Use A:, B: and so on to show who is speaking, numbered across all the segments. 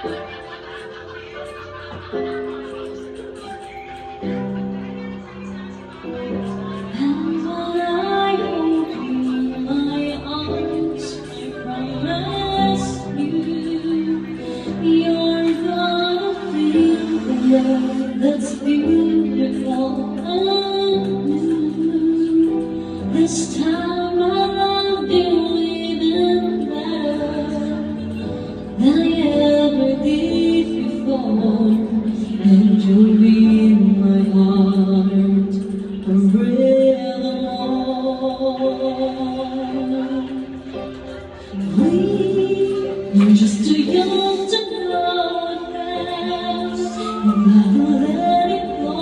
A: And when I open my arms, I promise you're gonna feel the love that's beautiful and new. This time I love you even better than I ever did before, and you'll be in my heart forevermore. We're just too young to know that you never let it go.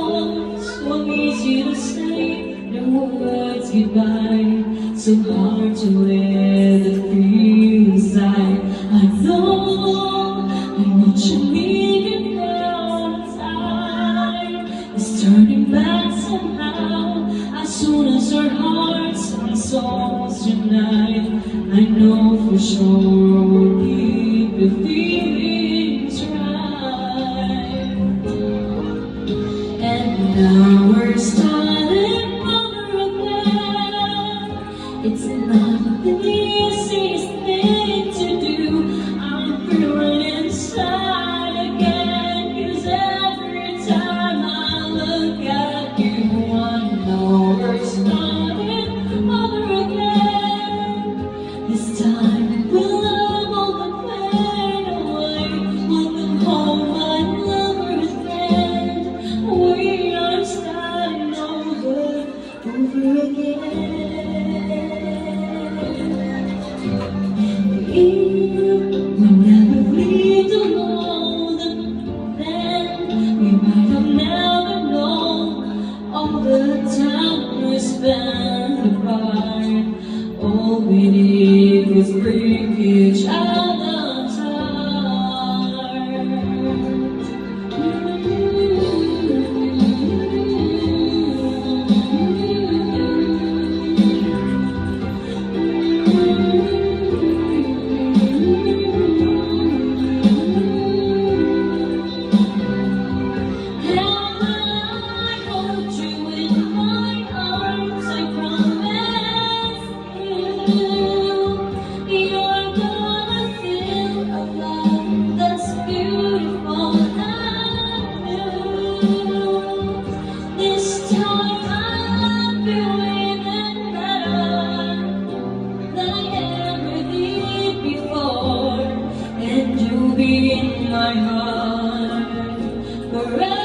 A: So easy to say the words goodbye, so hard to let it feel inside. I know what you need now. Time is turning back somehow. As soon as our hearts and souls unite, I know for sure we'll keep the feelings right. And now we're starting over again. It's not the easiest thing to do. I'm feeling inside again, 'cause every time I look at you, I know we're starting over again. This time we'll love all the pain away. Welcome home, my lover and friend. We are starting over again. We'll never leave alone. Then we might have never known all the time we spent apart. All we did was break each other's heart. Be in my heart forevermore.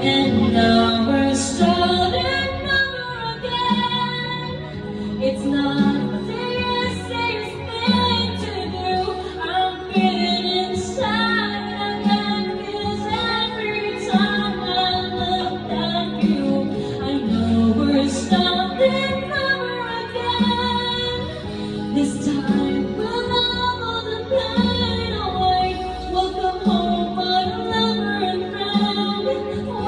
A: And now we're starting over again. It's not the easiest thing to do. I'm feeling inside again, 'cause every time I look at you, I know we're starting over again. This time we'll love all the pain away. Welcome home, my lover and friend.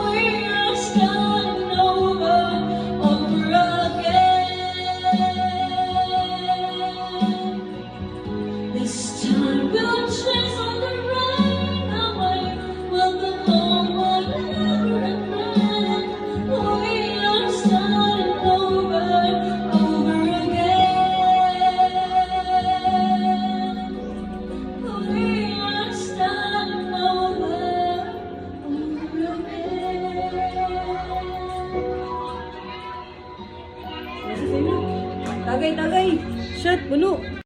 A: We are starting over again. This time we'll chase all the rain away. Welcome home, my lover and friend. We are starting over again. We are starting over again.
B: Tagay! Shot! Puno!